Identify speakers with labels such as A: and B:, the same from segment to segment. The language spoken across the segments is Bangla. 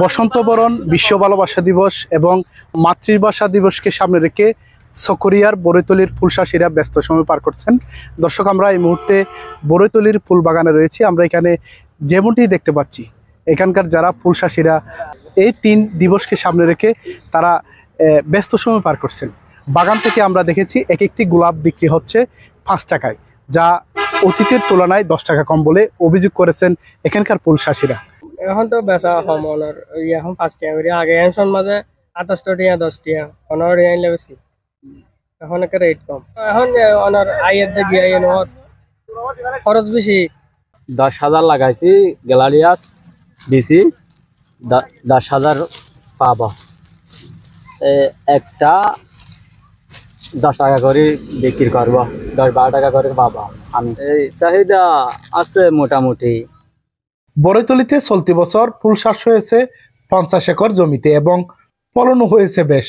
A: বসন্ত বরণ, বিশ্ব ভালোবাসা দিবস এবং মাতৃভাষা দিবসকে সামনে রেখে চকরিয়ার বড়ইতলির ফুলচাষিরা ব্যস্ত সময় পার করছেন। দর্শক, আমরা এই মুহূর্তে বড়ইতলির ফুল বাগানে রয়েছি। আমরা এখানে যেমনটি দেখতে পাচ্ছি, এখানকার যারা ফুলচাষিরা এই 3 দিবসকে সামনে রেখে তারা ব্যস্ত সময় পার করছেন। বাগান থেকে আমরা দেখেছি এক একটি গোলাপ বিক্রি হচ্ছে 5 টাকায়, যা অতীতের তুলনায় 10 টাকা কম বলে অভিযোগ করেছেন এখানকার ফুলচাষিরা।
B: এখন তো বেচা কম অনার এখন 5 টাকা করে, আগে এখন মাঝে 28 টাকা 10 টাকা অনার আইলে বেশি, এখন একটা রেট কম। এখন অনার আয়ের দিকে খরচ বেশি।
C: 10,000 লাগাইছি, গ্যালারিয়াস দিছি 10,000 পাবা, একটা 10 টাকা করে বিক্রি করবো, 10-12 টাকা করে পাবা। আমি এই চাহিদা আছে মোটামুটি।
A: বড়ইতলিতে চলতি বছর ফুল চাষ হয়েছে 50 একর জমিতে এবং ফলনও হয়েছে বেশ।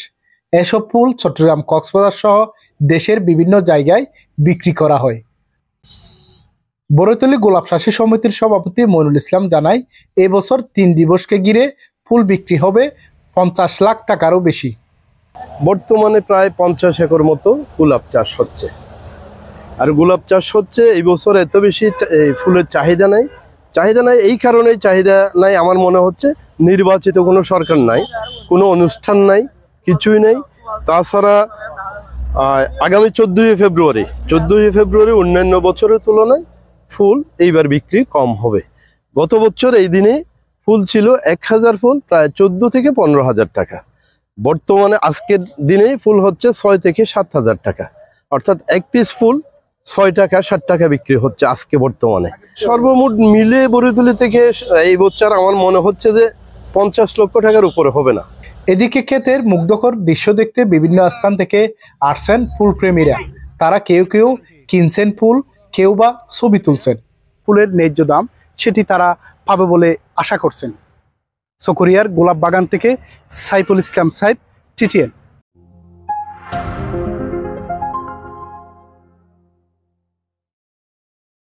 A: এসব ফুল চট্টগ্রাম, কক্সবাজার সহ দেশের বিভিন্ন জায়গায় বিক্রি করা হয়। বড়ইতলি গোলাপ চাষী সমিতির সভাপতি মইনুল ইসলাম জানায়, এবছর 3 দিবসকে ঘিরে ফুল বিক্রি হবে 50 লাখ টাকারও বেশি।
D: বর্তমানে প্রায় 50 একর মতো গোলাপ চাষ হচ্ছে। আর গোলাপ চাষ হচ্ছে এই বছর এত বেশি ফুলের চাহিদা নাই। এই কারণেই চাহিদা নাই আমার মনে হচ্ছে, নির্বাচিত কোনো সরকার নাই, কোনো অনুষ্ঠান নাই, কিছুই নেই। তাছাড়া আগামী 14 ফেব্রুয়ারি অন্যান্য বছরের তুলনায় ফুল এইবার বিক্রি কম হবে। গত বছর এই দিনে ফুল ছিল 1000 ফুল প্রায় 14 থেকে 15,000 টাকা। বর্তমানে আজকের দিনেই ফুল হচ্ছে 6 থেকে 7,000 টাকা, অর্থাৎ এক পিস ফুল 6 টাকা 60 টাকা বিক্রি হচ্ছে আজকে বর্তমানে। সর্বমোট মিলে বড়ইতলি থেকে এই বছর আমার মনে হচ্ছে যে 50 লক্ষ টাকার উপরে হবে না।
A: এদিকে ক্ষেতের মুগ্ধকর দৃশ্য দেখতে বিভিন্ন স্থান থেকে আসছেন ফুল প্রেমীরা। তারা কেউ কেউ কিনছেন ফুল, কেউ বা ছবি তুলছেন। ফুলের ন্যায্য দাম সেটি তারা পাবে বলে আশা করছেন। চকরিয়ার গোলাপ বাগান থেকে সাইফুল ইসলাম সাইফ, TTN।